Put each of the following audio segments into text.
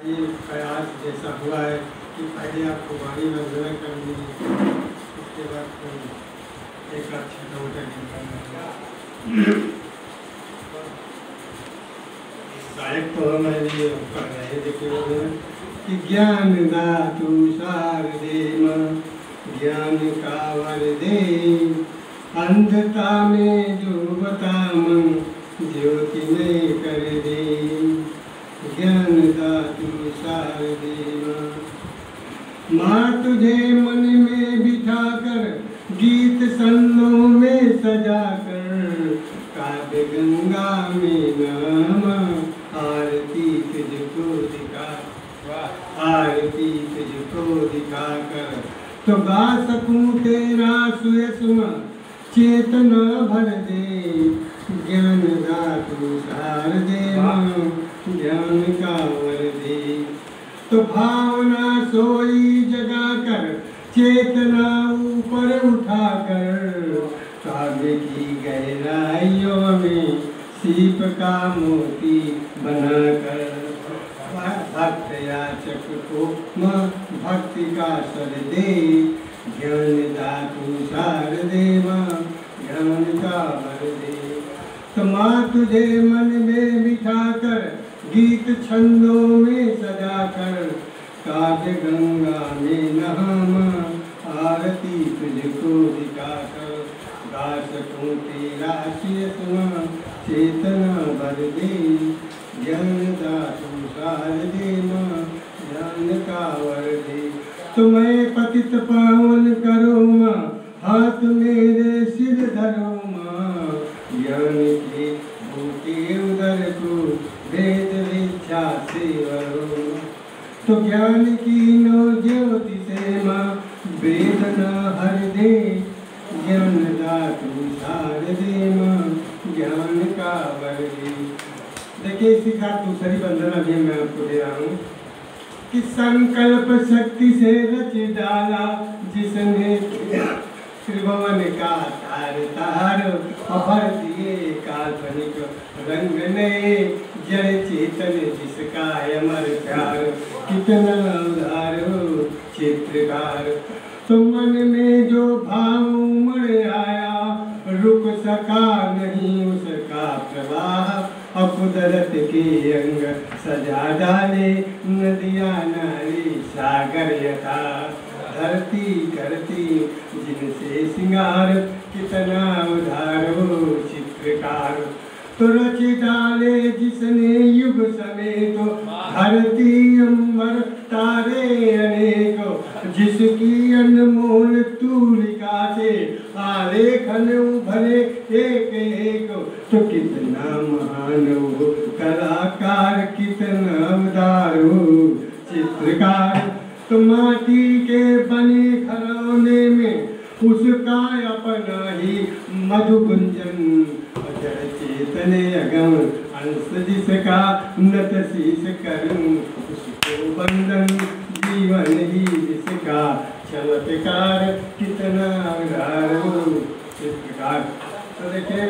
ये प्रयास जैसा हुआ है कि पहले आपको वाणी वंदना करनी है, उसके बाद एक अच्छा छोटा करना। साहिब तो हमारे पढ़ रहे देखिए कि ज्ञान दातु शारदे ज्ञान का वर दे, अंधता में डूबता मन ज्योति में कर दे। ज्ञान दातु शारदे माँ तुझे मन में बिठा कर गीत सन्नों में सजा कर, काव्य गंगा में नाम आरती तुझको दिखा, आरती तुझको दिखा कर तो गा सकूं तेरा सुयस्म चेतना भर दे। ज्ञान दातु शारदे ज्ञान का वर दे, तो भावना सोई जगा कर चेतना ऊपर उठा कर, काव्य की गहराइयों में सीप का मोती बना कर, भक्त याचक को भक्ति का स्वर दे। ज्ञान दातु शारदे ज्ञान का वर दे, तो माँ तुझे मन में बिठा कर गीत छंदों में सजा कर, काव्य गंगा में नहाम आरती तुझको दिखा कर, गा सकूं तेरा चेतना चेतना भर दे। ज्ञान दातु शारदे ज्ञान का वर दे, तुम्हें पतित पावन करो माँ, हाथ मेरे सिर धरो माँ, ज्ञान के भूखे उदर को वेद विद्या से वरो, तो ज्ञान की नो ज्योति से माँ वेदना हर दे। ज्ञान दातु शारदे ज्ञान का वर दे। देखिए इसी का दूसरी वंदना भी मैं आपको दे रहा हूँ कि संकल्प शक्ति से रच डाला जिसने त्रिभुवन का तार तार, अभर दिए काल्पनिक रंग नए, जड़ चेतन जिसका अमर प्यार, कितना उदार हो चित्रकार। तो मन में जो भाव उमड़ आया रुक सका नहीं उसका प्रवाह, कुदरत के अंग सजा डाले नदिया नारी सागर यथा, धरती करती जिनसे सिंगार, कितना उदार हो चित्रकार। तो रच डाले जिसने युग समेत धरती अंबर तारे अनेक, जिसकी अनमोल तूलिका से आलेखन उभरे एक एक, तो कितना महान हो कलाकार, कितना उदार हो चित्रकार। तो माटी के बने खिलौने में उसका अपना ही मधुकुंजन, जड़ चेतन अगम अंश जिसका नत शीस करूं उसको बंधन, जीवन ही जिसका चमत्कार, कितना उदार हो चित्रकार। तो देखिए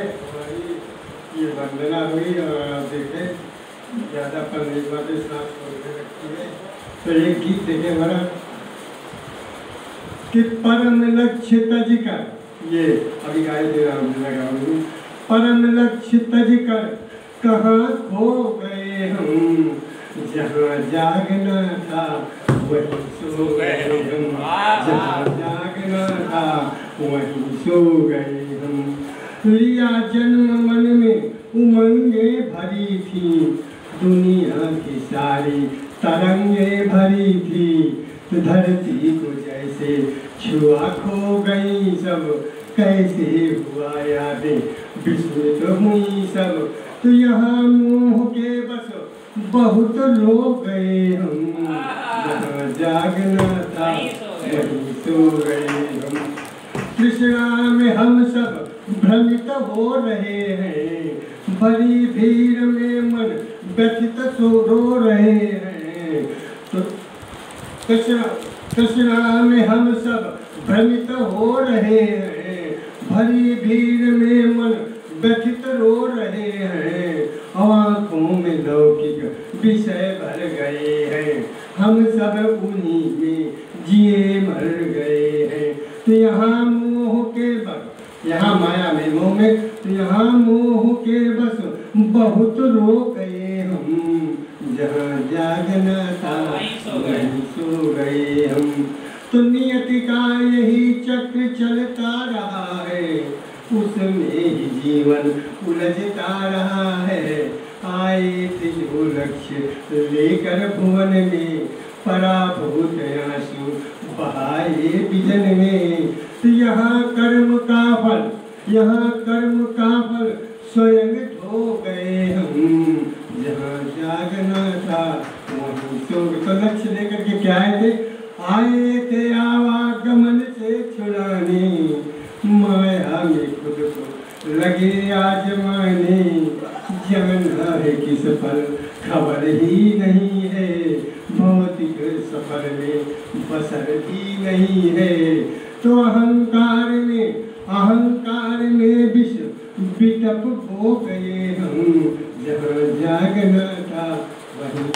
ये वंदना हुई और आप देखें ज़्यादा परमेश्वर के साथ बोलने लगती है। तो एक गीत देखे हमारा कि परम लक्ष्य तज कर, ये अभी गाय दे रहा हूँ, परम लक्ष्य तज कर कहाँ खो गए हम, जहाँ जागना था वहीं सो गए हम, जहाँ जागना था वहीं सो गए हम। लिया जन्म मन में उमंगे भरी थी, दुनिया की सारी तरंगे भरी थी, धरती को जैसे छुआ खो गई सब, कैसे हुआ यादें विस्मृत हुई सब। तो यहाँ मोह के बस बहुत लोग गए हम, जहाँ जागना था वहीं सो गए हम। कृष्णा में हम सब भ्रमित हो रहे हैं, बड़ी भीड़ में मन व्यथित सो रो रहे हैं। तो कृष्णा में हम सब भ्रमित हो रहे हैं, भरी भीड़ में मन व्यथित रो रहे हैं। और आँखों में लौकिक विषय भर गए हैं, हम सब उन्हीं में जिए मर गए हैं। तो यहाँ मोह के बस, यहाँ माया में मोह में, तो यहाँ मोह के बस बहुत रो गए हम, जहाँ जागना था वहीं सो गए हम। तो नियति का यही चक्र चलता रहा है, उसमें ही जीवन उलझता रहा है। आए थे जो लक्ष्य लेकर भुवन में, पराभूत आंसू बहाए विजन में। तो यहाँ कर्म का फल, यहाँ कर्म का फल स्वयं ढो गए हम, जहाँ जागना था वहीं सो। तो लक्ष्य लेकर के क्या आए थे आवागमन से छुड़ाने, माया में खुद को लगे आजमाने। जानना है किस पर खबर ही नहीं है, भौतिक सफर में बसर भी नहीं है। तो अहंकार में विष विटप हो गए हम, जहाँ जागना था वहीं